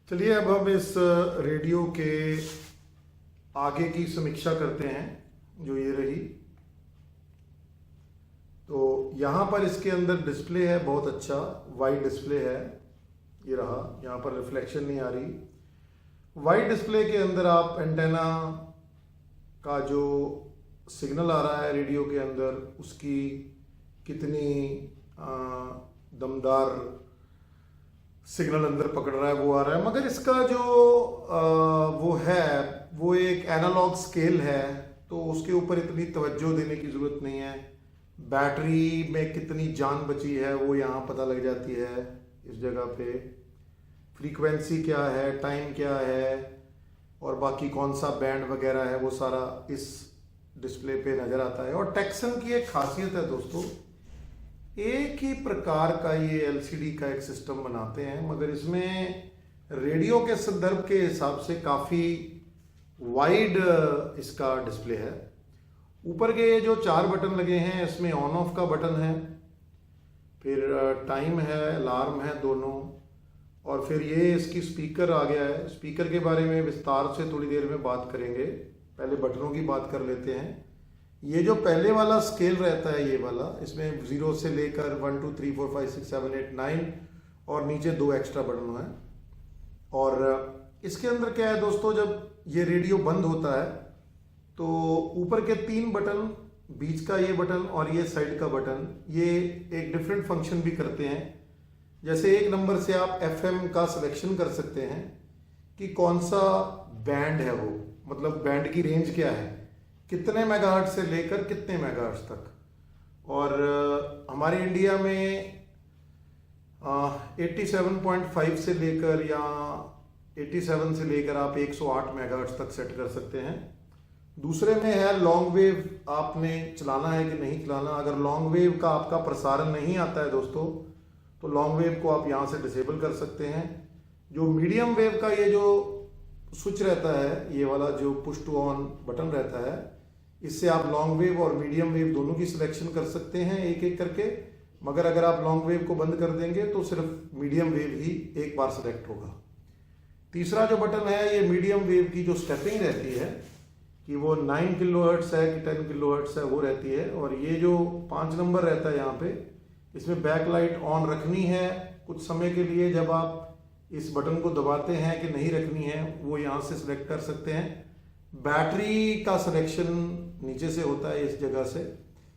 चलिए अब हम इस रेडियो के आगे की समीक्षा करते हैं, जो ये रही। तो यहाँ पर इसके अंदर डिस्प्ले है, बहुत अच्छा वाइड डिस्प्ले है। ये रहा, यहाँ पर रिफ्लेक्शन नहीं आ रही। वाइड डिस्प्ले के अंदर आप एंटेना का जो सिग्नल आ रहा है रेडियो के अंदर, उसकी कितनी दमदार सिग्नल अंदर पकड़ रहा है वो आ रहा है। मगर इसका जो वो है वो एक एनालॉग स्केल है, तो उसके ऊपर इतनी तवज्जो देने की ज़रूरत नहीं है। बैटरी में कितनी जान बची है वो यहाँ पता लग जाती है इस जगह पे। फ्रीक्वेंसी क्या है, टाइम क्या है और बाकी कौन सा बैंड वगैरह है वो सारा इस डिस्प्ले पे नज़र आता है। और टेक्सन की एक खासियत है दोस्तों, एक ही प्रकार का ये एलसीडी का एक सिस्टम बनाते हैं, मगर इसमें रेडियो के संदर्भ के हिसाब से काफ़ी वाइड इसका डिस्प्ले है। ऊपर के ये जो 4 बटन लगे हैं, इसमें ऑन ऑफ का बटन है, फिर टाइम है, अलार्म है दोनों, और फिर ये इसकी स्पीकर आ गया है। स्पीकर के बारे में विस्तार से थोड़ी देर में बात करेंगे, पहले बटनों की बात कर लेते हैं। ये जो पहले वाला स्केल रहता है, ये वाला, इसमें 0 से लेकर 1 2 3 4 5 6 7 8 9 और नीचे 2 एक्स्ट्रा बटन हैं। और इसके अंदर क्या है दोस्तों, जब ये रेडियो बंद होता है तो ऊपर के 3 बटन, बीच का ये बटन और ये साइड का बटन, ये एक डिफरेंट फंक्शन भी करते हैं। जैसे 1 नंबर से आप FM का सिलेक्शन कर सकते हैं कि कौन सा बैंड है वो, मतलब बैंड की रेंज क्या है, कितने मेगाहर्ट्ज से लेकर कितने मेगाहर्ट्ज तक। और हमारे इंडिया में 87.5 से लेकर या 87 से लेकर आप 108 मेगाहर्ट्ज तक सेट कर सकते हैं। दूसरे में है लॉन्ग वेव, आपने चलाना है कि नहीं चलाना। अगर लॉन्ग वेव का आपका प्रसारण नहीं आता है दोस्तों, तो लॉन्ग वेव को आप यहाँ से डिसेबल कर सकते हैं। जो मीडियम वेव का ये जो स्विच रहता है, ये वाला जो पुश टू ऑन बटन रहता है, इससे आप लॉन्ग वेव और मीडियम वेव दोनों की सिलेक्शन कर सकते हैं एक एक करके। मगर अगर आप लॉन्ग वेव को बंद कर देंगे तो सिर्फ मीडियम वेव ही एक बार सेलेक्ट होगा। तीसरा जो बटन है, ये मीडियम वेव की जो स्टेपिंग रहती है कि वो 9 किलोहर्ट्ज है कि 10 किलोहर्ट्ज है, वो रहती है। और ये जो 5 नंबर रहता है यहाँ पे, इसमें बैक लाइट ऑन रखनी है कुछ समय के लिए। जब आप इस बटन को दबाते हैं कि नहीं रखनी है, वो यहाँ से सिलेक्ट कर सकते हैं। बैटरी का सिलेक्शन नीचे से होता है इस जगह से,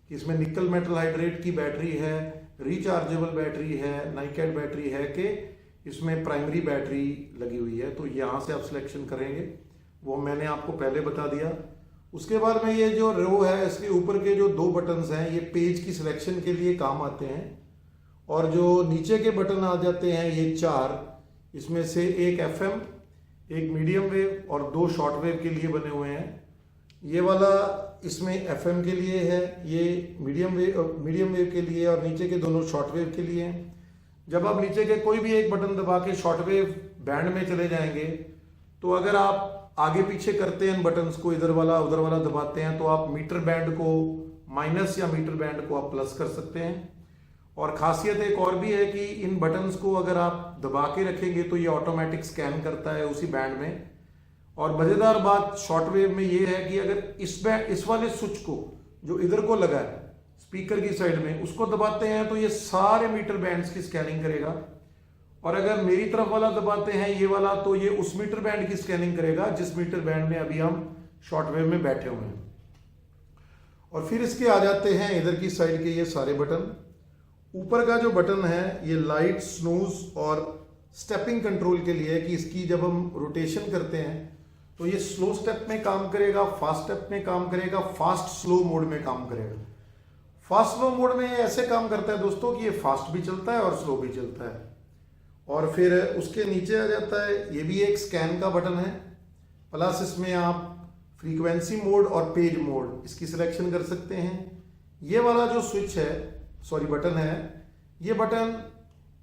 कि इसमें निकल मेटल हाइड्रेट की बैटरी है, रिचार्जेबल बैटरी है, नाइकेड बैटरी है, कि इसमें प्राइमरी बैटरी लगी हुई है। तो यहाँ से आप सिलेक्शन करेंगे, वो मैंने आपको पहले बता दिया। उसके बाद में ये जो रो है, इसके ऊपर के जो 2 बटन्स हैं, ये पेज की सिलेक्शन के लिए काम आते हैं। और जो नीचे के बटन आ जाते हैं ये 4, इसमें से एक FM, एक मीडियम वेव और 2 शॉर्ट वेव के लिए बने हुए हैं। ये वाला इसमें FM के लिए है, ये मीडियम वेव के लिए, और नीचे के दोनों शॉर्ट वेव के लिए हैं। जब आप नीचे के कोई भी एक बटन दबा के शॉर्ट वेव बैंड में चले जाएंगे, तो अगर आप आगे पीछे करते हैं इन बटन्स को, इधर वाला उधर वाला दबाते हैं, तो आप मीटर बैंड को माइनस या मीटर बैंड को आप प्लस कर सकते हैं। और खासियत एक और भी है कि इन बटन्स को अगर आप दबा के रखेंगे तो ये ऑटोमेटिक स्कैन करता है उसी बैंड में। और मजेदार बात शॉर्ट वेव में ये है कि अगर इस वाले स्विच को जो इधर को लगा है स्पीकर की साइड में, उसको दबाते हैं तो ये सारे मीटर बैंड्स की स्कैनिंग करेगा। और अगर मेरी तरफ वाला दबाते हैं ये वाला, तो ये उस मीटर बैंड की स्कैनिंग करेगा जिस मीटर बैंड में अभी हम शॉर्ट वेव में बैठे हुए हैं। और फिर इसके आ जाते हैं इधर की साइड के ये सारे बटन। ऊपर का जो बटन है ये लाइट, स्नूज और स्टेपिंग कंट्रोल के लिए है, कि इसकी जब हम रोटेशन करते हैं तो ये स्लो स्टेप में काम करेगा, फास्ट स्टेप में काम करेगा, फास्ट स्लो मोड में काम करेगा। फास्ट स्लो मोड में ये ऐसे काम करता है दोस्तों कि ये फास्ट भी चलता है और स्लो भी चलता है। और फिर उसके नीचे आ जाता है, ये भी एक स्कैन का बटन है, प्लस इसमें आप फ्रीक्वेंसी मोड और पेज मोड इसकी सिलेक्शन कर सकते हैं। ये वाला जो स्विच है, सॉरी बटन है, ये बटन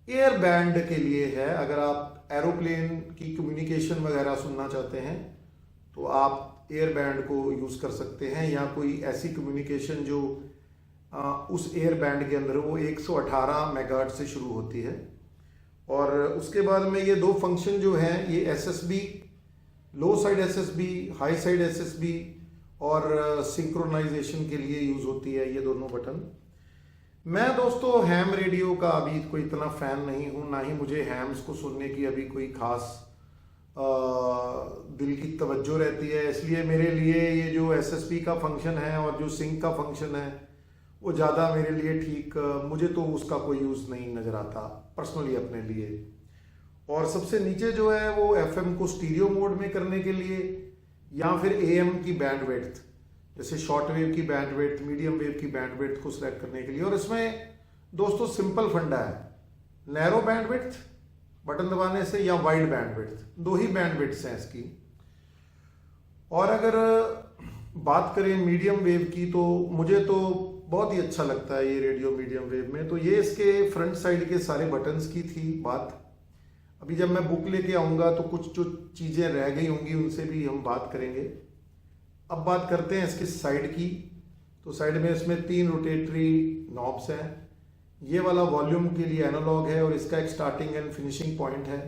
एयर बैंड के लिए है। अगर आप एरोप्लेन की कम्युनिकेशन वगैरह सुनना चाहते हैं तो आप एयर बैंड को यूज़ कर सकते हैं, या कोई ऐसी कम्युनिकेशन जो उस एयर बैंड के अंदर वो 118 मेगाहर्ट्ज से शुरू होती है। और उसके बाद में ये दो फंक्शन जो हैं, ये SSB, low side SSB, high side SSB और सिंक्रोनाइजेशन के लिए यूज़ होती है ये दोनों बटन। मैं दोस्तों हैम रेडियो का अभी कोई इतना फ़ैन नहीं हूँ, ना ही मुझे हैम्स को सुनने की अभी कोई ख़ास दिल की तवज्जो रहती है। इसलिए मेरे लिए ये जो एसएसबी का फंक्शन है और जो सिंक का फंक्शन है वो ज़्यादा मेरे लिए ठीक, मुझे तो उसका कोई यूज़ नहीं नज़र आता पर्सनली अपने लिए। और सबसे नीचे जो है वो एफएम को स्टीरियो मोड में करने के लिए, या फिर एएम की बैंडविड्थ, जैसे शॉर्ट वेव की बैंडविड्थ, मीडियम वेव की बैंडविड्थ को सिलेक्ट करने के लिए। और इसमें दोस्तों सिंपल फंडा है, नैरो बैंडविड्थ बटन दबाने से या वाइड बैंडविड्थ, दो ही बैंडविड्थ्स हैं इसकी। और अगर बात करें मीडियम वेव की तो मुझे तो बहुत ही अच्छा लगता है ये रेडियो मीडियम वेव में। तो ये इसके फ्रंट साइड के सारे बटन्स की थी बात। अभी जब मैं बुक लेके आऊँगा तो कुछ जो चीज़ें रह गई होंगी उनसे भी हम बात करेंगे। अब बात करते हैं इसकी साइड की। तो साइड में इसमें 3 रोटेटरी नॉब्स हैं। ये वाला वॉल्यूम के लिए एनालॉग है और इसका एक स्टार्टिंग एंड फिनिशिंग पॉइंट है।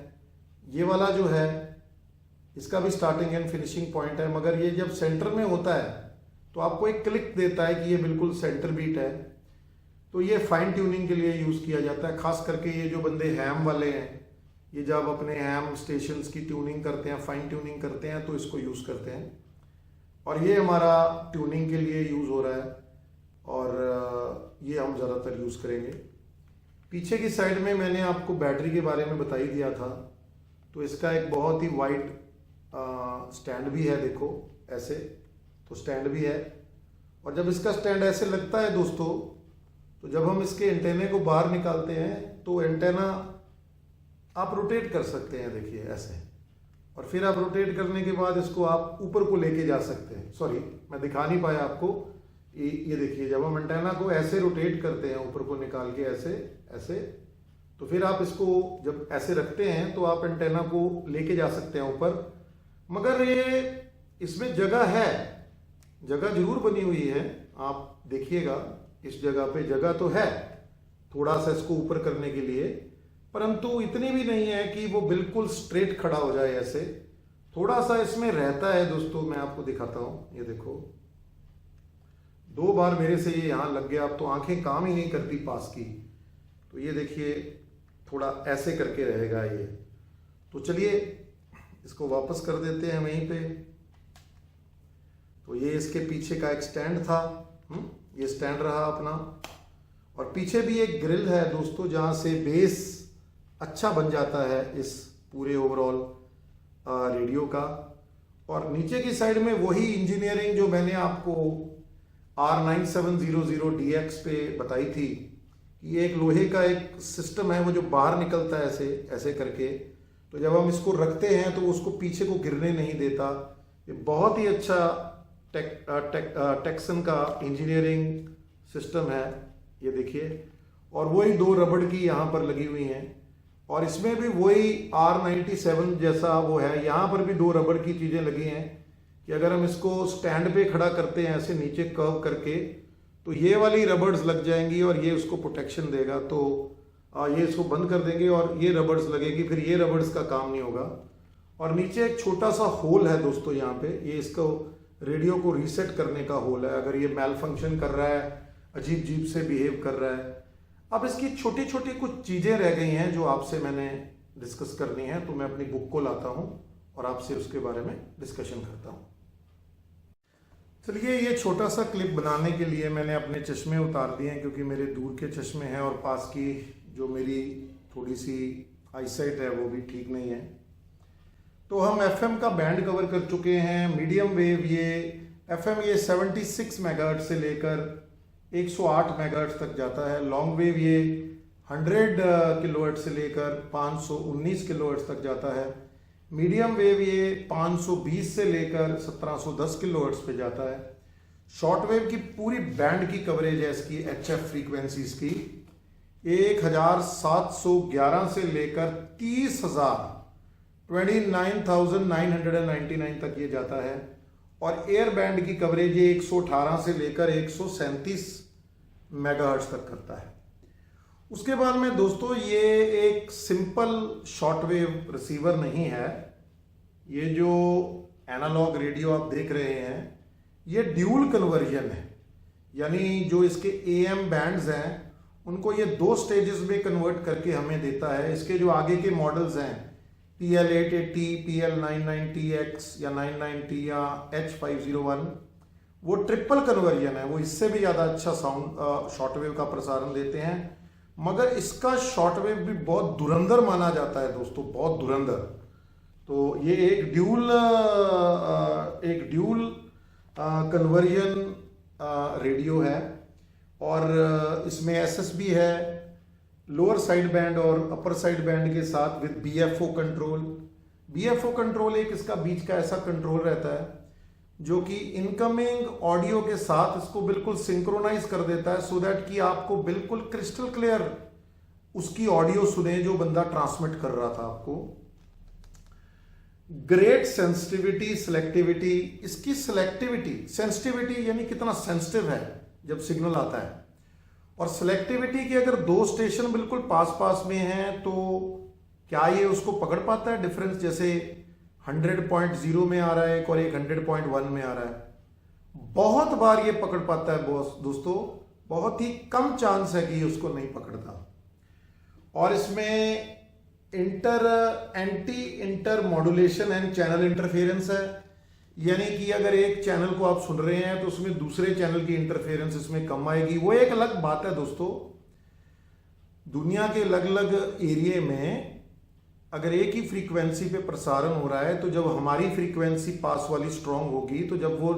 ये वाला जो है इसका भी स्टार्टिंग एंड फिनिशिंग पॉइंट है, मगर ये जब सेंटर में होता है तो आपको एक क्लिक देता है कि ये बिल्कुल सेंटर बीट है। तो ये फाइन ट्यूनिंग के लिए यूज़ किया जाता है, खास करके ये जो बंदे हैम वाले हैं, ये जब अपने हैम स्टेशंस की ट्यूनिंग करते हैं, फाइन ट्यूनिंग करते हैं, तो इसको यूज़ करते हैं। और ये हमारा ट्यूनिंग के लिए यूज़ हो रहा है और ये हम ज़्यादातर यूज़ करेंगे। पीछे की साइड में मैंने आपको बैटरी के बारे में बता ही दिया था। तो इसका एक बहुत ही वाइड स्टैंड भी है, देखो ऐसे, तो स्टैंड भी है। और जब इसका स्टैंड ऐसे लगता है दोस्तों, तो जब हम इसके एंटेने को बाहर निकालते हैं तो एंटेना आप रोटेट कर सकते हैं, देखिए ऐसे। और फिर आप रोटेट करने के बाद इसको आप ऊपर को लेके जा सकते हैं। सॉरी, मैं दिखा नहीं पाया आपको। ये देखिए, जब हम एंटेना को ऐसे रोटेट करते हैं ऊपर को निकाल के ऐसे ऐसे, तो फिर आप इसको जब ऐसे रखते हैं तो आप एंटेना को लेके जा सकते हैं ऊपर। मगर ये इसमें जगह है, जगह जरूर बनी हुई है, आप देखिएगा इस जगह पे जगह तो है थोड़ा सा इसको ऊपर करने के लिए, परंतु इतनी भी नहीं है कि वो बिल्कुल स्ट्रेट खड़ा हो जाए ऐसे। थोड़ा सा इसमें रहता है दोस्तों, मैं आपको दिखाता हूं। ये देखो, 2 बार मेरे से ये यहां लग गया, अब तो आंखें काम ही नहीं करती पास की। तो ये देखिए थोड़ा ऐसे करके रहेगा ये। तो चलिए इसको वापस कर देते हैं वहीं पे। तो ये इसके पीछे का एक स्टैंड था, ये स्टैंड रहा अपना। और पीछे भी एक ग्रिल है दोस्तों, जहां से बेस अच्छा बन जाता है इस पूरे ओवरऑल रेडियो का। और नीचे की साइड में वही इंजीनियरिंग जो मैंने आपको R9700DX पे बताई थी, ये एक लोहे का एक सिस्टम है वो जो बाहर निकलता है ऐसे ऐसे करके। तो जब हम इसको रखते हैं तो उसको पीछे को गिरने नहीं देता। ये बहुत ही अच्छा टेक्सन का इंजीनियरिंग सिस्टम है, ये देखिए। और वही 2 रबड़ की यहाँ पर लगी हुई हैं, और इसमें भी वही R97 जैसा वो है। यहाँ पर भी 2 रबड़ की चीज़ें लगी हैं कि अगर हम इसको स्टैंड पे खड़ा करते हैं ऐसे नीचे कर्व करके, तो ये वाली रबर्स लग जाएंगी और ये उसको प्रोटेक्शन देगा। तो ये इसको बंद कर देंगे और ये रबर्स लगेगी, फिर ये रबर्स का काम नहीं होगा। और नीचे एक छोटा सा होल है दोस्तों यहाँ पे, ये इसको रेडियो को रीसेट करने का होल है। अगर ये मैल फंक्शन कर रहा है, अजीब अजीब से बिहेव कर रहा है। अब इसकी छोटी छोटी कुछ चीज़ें रह गई हैं जो आपसे मैंने डिस्कस करनी है, तो मैं अपनी बुक को लाता हूँ और आपसे उसके बारे में डिस्कशन करता हूँ। चलिए, ये छोटा सा क्लिप बनाने के लिए मैंने अपने चश्मे उतार दिए हैं, क्योंकि मेरे दूर के चश्मे हैं और पास की जो मेरी थोड़ी सी आईसाइट है वो भी ठीक नहीं है। तो हम एफएम का बैंड कवर कर चुके हैं। मीडियम वेव ये एफएम ये 76 मेगाहर्ट्ज से लेकर 108 मेगाहर्ट्ज तक जाता है। लॉन्ग वेव ये 100 किलोहर्ट्ज से लेकर 519 किलोहर्ट्ज तक जाता है। मीडियम वेव ये 520 से लेकर 1710 किलोहर्ट्ज पे जाता है। शॉर्ट वेव की पूरी बैंड की कवरेज है इसकी एचएफ फ्रीक्वेंसीज की 1711 से लेकर 29,999 तक ये जाता है। और एयर बैंड की कवरेज ये 118 से लेकर 137 मेगाहर्ट्ज तक करता है। उसके बाद में दोस्तों ये एक सिंपल शॉर्टवेव रिसीवर नहीं है। ये जो एनालॉग रेडियो आप देख रहे हैं ये ड्यूल कन्वर्जन है, यानी जो इसके एएम बैंड्स हैं उनको ये 2 स्टेजेस में कन्वर्ट करके हमें देता है। इसके जो आगे के मॉडल्स हैं PL880, PL99TX या 99T या H501 वो ट्रिपल कन्वर्जन है, वो इससे भी ज़्यादा अच्छा साउंड शॉर्टवेव का प्रसारण देते हैं। मगर इसका शॉर्टवेव भी बहुत धुरंधर माना जाता है दोस्तों, बहुत धुरंधर। तो ये एक ड्यूल कन्वर्जन रेडियो है और इसमें एसएसबी है, लोअर साइड बैंड और अपर साइड बैंड के साथ विद बीएफओ कंट्रोल। बीएफओ कंट्रोल एक इसका बीच का ऐसा कंट्रोल रहता है जो कि इनकमिंग ऑडियो के साथ इसको बिल्कुल सिंक्रोनाइज कर देता है, सो दैट कि आपको बिल्कुल क्रिस्टल क्लियर उसकी ऑडियो सुने जो बंदा ट्रांसमिट कर रहा था आपको। ग्रेट सेंसिटिविटी सिलेक्टिविटी, इसकी सिलेक्टिविटी सेंसिटिविटी यानी कितना सेंसिटिव है जब सिग्नल आता है, और सिलेक्टिविटी की अगर 2 स्टेशन बिल्कुल पास पास में हैं तो क्या ये उसको पकड़ पाता है डिफरेंस, जैसे 100.0 में आ रहा है एक और एक 100.1 में आ रहा है। बहुत बार ये पकड़ पाता है बॉस दोस्तों, बहुत ही कम चांस है कि ये उसको नहीं पकड़ता। और इसमें anti inter modulation and channel interference है, यानी कि अगर एक चैनल को आप सुन रहे हैं तो उसमें दूसरे चैनल की इंटरफेरेंस इसमें कम आएगी। वो एक अलग बात है दोस्तों, दुनिया के अलग अलग एरिया में अगर एक ही फ्रीक्वेंसी पे प्रसारण हो रहा है तो जब हमारी फ्रीक्वेंसी पास वाली स्ट्रांग होगी तो जब वो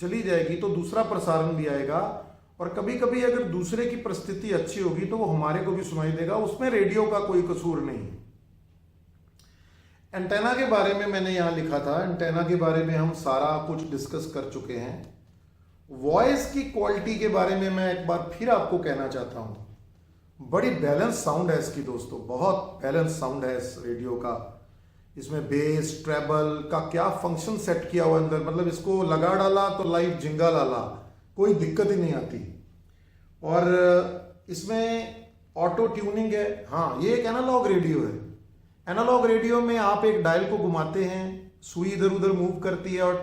चली जाएगी तो दूसरा प्रसारण भी आएगा, और कभी कभी अगर दूसरे की परिस्थिति अच्छी होगी तो वो हमारे को भी सुनाई देगा, उसमें रेडियो का कोई कसूर नहीं। एंटेना के बारे में मैंने यहां लिखा था, एंटेना के बारे में हम सारा कुछ डिस्कस कर चुके हैं। वॉइस की क्वालिटी के बारे में मैं एक बार फिर आपको कहना चाहता हूं, बड़ी बैलेंस साउंड है इसकी दोस्तों, बहुत बैलेंस साउंड है इस रेडियो का। इसमें बेस ट्रेबल का क्या फंक्शन सेट किया हुआ अंदर, मतलब इसको लगा डाला तो लाइव जिंगा लाला, कोई दिक्कत ही नहीं आती। और इसमें ऑटो ट्यूनिंग है। हाँ, ये एक एनालॉग रेडियो है। एनालॉग रेडियो में आप एक डायल को घुमाते हैं, सुई इधर उधर मूव करती है और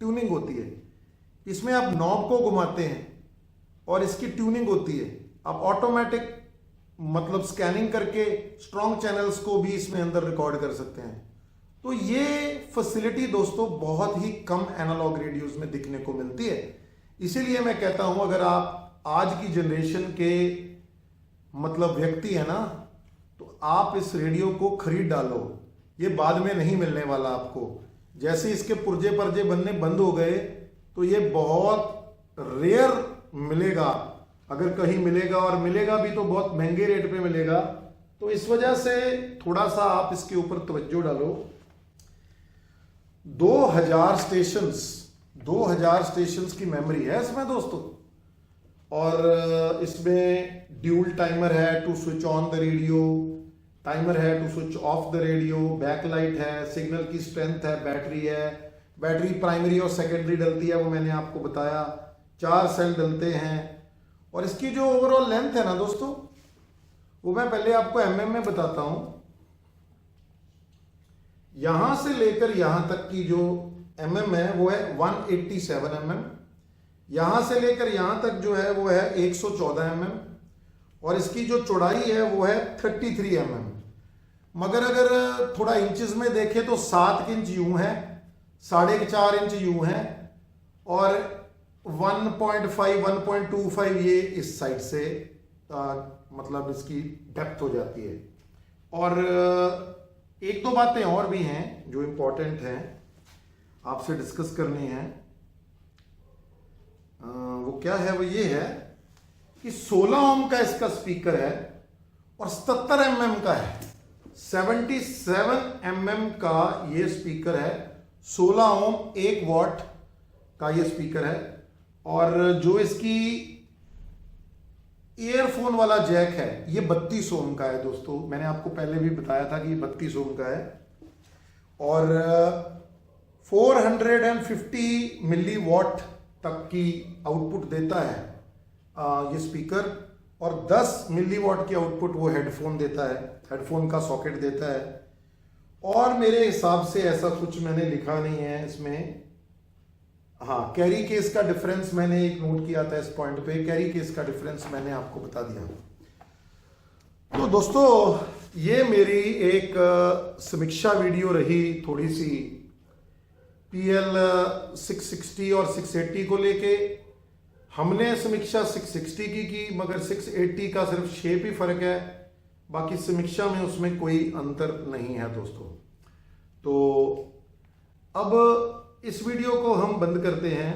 ट्यूनिंग होती है। इसमें आप नॉब को घुमाते हैं और इसकी ट्यूनिंग होती है। आप ऑटोमेटिक मतलब स्कैनिंग करके स्ट्रॉन्ग चैनल्स को भी इसमें अंदर रिकॉर्ड कर सकते हैं। तो ये फैसिलिटी दोस्तों बहुत ही कम एनालॉग रेडियोज में दिखने को मिलती है। इसीलिए मैं कहता हूं अगर आप आज की जनरेशन के मतलब व्यक्ति है ना, तो आप इस रेडियो को खरीद डालो, ये बाद में नहीं मिलने वाला आपको। जैसे इसके पुर्जे पर्जे बनने बंद हो गए तो ये बहुत रेयर मिलेगा, अगर कहीं मिलेगा, और मिलेगा भी तो बहुत महंगे रेट पे मिलेगा। तो इस वजह से थोड़ा सा आप इसके ऊपर तवज्जो डालो। 2000 स्टेशंस की मेमोरी है इसमें दोस्तों, और इसमें ड्यूल टाइमर है to switch on the radio, timer है to switch off the radio, backlight है, सिग्नल की स्ट्रेंथ है, बैटरी है, बैटरी प्राइमरी और सेकेंडरी डलती है वो मैंने आपको बताया, 4 सेल डलते हैं। और इसकी जो ओवरऑल लेंथ है ना दोस्तों, वो मैं पहले आपको एमएम में बताता हूं। यहां से लेकर यहां तक की जो एमएम है वो है 187 mm, यहां से लेकर यहां तक जो है वो है 114 mm, और इसकी जो चौड़ाई है वो है 33 mm। मगर अगर थोड़ा इंचेस में देखें तो 7 इंच यूं है, 4.5 इंच यूं है, और 1.5 1.25 ये इस साइड से मतलब इसकी डेप्थ हो जाती है। और एक दो बातें और भी हैं जो इम्पोर्टेंट हैं, आपसे डिस्कस करनी है। वो क्या है, वो ये है कि 16 ओम का इसका स्पीकर है और 77 mm का है। 77 mm का ये स्पीकर है, 16 ओम 1 वॉट का ये स्पीकर है। और जो इसकी ईयरफोन वाला जैक है ये 32 ओम का है दोस्तों। मैंने आपको पहले भी बताया था कि ये 32 ओम का है और 450 मिली वॉट तक की आउटपुट देता है ये स्पीकर, और 10 मिली वॉट की आउटपुट वो हेडफोन देता है, हेडफोन का सॉकेट देता है। और मेरे हिसाब से ऐसा कुछ मैंने लिखा नहीं है इसमें। हाँ, कैरी केस का डिफरेंस मैंने एक नोट किया था इस पॉइंट पे, कैरी केस का डिफरेंस मैंने आपको बता दिया। तो दोस्तों ये मेरी एक समीक्षा वीडियो रही थोड़ी सी PL 660 और 680 को लेके। हमने समीक्षा 660 की मगर 680 का सिर्फ शेप ही फर्क है, बाकी समीक्षा में उसमें कोई अंतर नहीं है दोस्तों। तो अब इस वीडियो को हम बंद करते हैं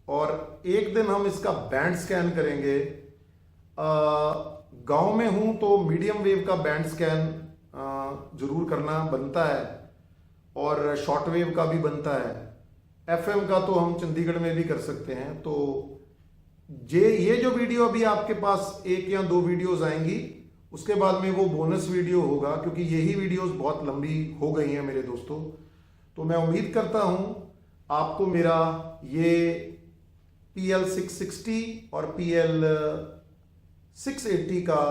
और एक दिन हम इसका बैंड स्कैन करेंगे। गांव में हूं तो मीडियम वेव का बैंड स्कैन जरूर करना बनता है और शॉर्ट वेव का भी बनता है। FM का तो हम चंडीगढ़ में भी कर सकते हैं। तो ये जो वीडियो अभी आपके पास 1 या 2 वीडियोस आएंगी, उसके बाद में वो बोनस वीडियो होगा, क्योंकि यही वीडियोस बहुत लंबी हो गई हैं मेरे दोस्तों। तो मैं उम्मीद करता हूं आपको मेरा ये PL 660 और PL 680 का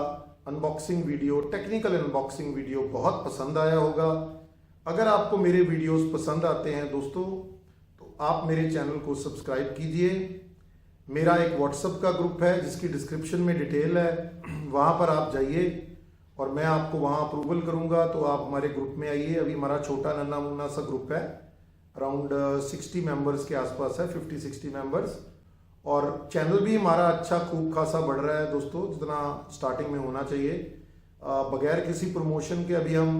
unboxing video, technical unboxing video बहुत पसंद आया होगा। अगर आपको मेरे वीडियोस पसंद आते हैं दोस्तों तो आप मेरे चैनल को सब्सक्राइब कीजिए। मेरा एक व्हाट्सएप का ग्रुप है जिसकी डिस्क्रिप्शन में डिटेल है, वहाँ पर आप जाइए और मैं आपको वहाँ अप्रूवल करूँगा तो आप हमारे ग्रुप में आइए। अभी हमारा छोटा नन्ना मुन्ना सा ग्रुप है, अराउंड 60 मेंबर्स के आसपास है, 50-60 मेंबर्स। और चैनल भी हमारा अच्छा खूब खासा बढ़ रहा है दोस्तों, जितना स्टार्टिंग में होना चाहिए। बगैर किसी प्रमोशन के अभी हम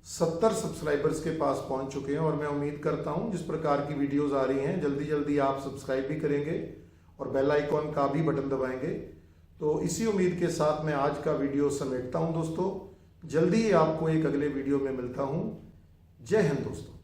70 सब्सक्राइबर्स के पास पहुंच चुके हैं और मैं उम्मीद करता हूं जिस प्रकार की वीडियोस आ रही हैं जल्दी जल्दी आप सब्सक्राइब भी करेंगे और बेल आइकॉन का भी बटन दबाएंगे। तो इसी उम्मीद के साथ मैं आज का वीडियो समेटता हूं दोस्तों। जल्दी ही आपको एक अगले वीडियो में मिलता हूं। जय हिंद दोस्तों।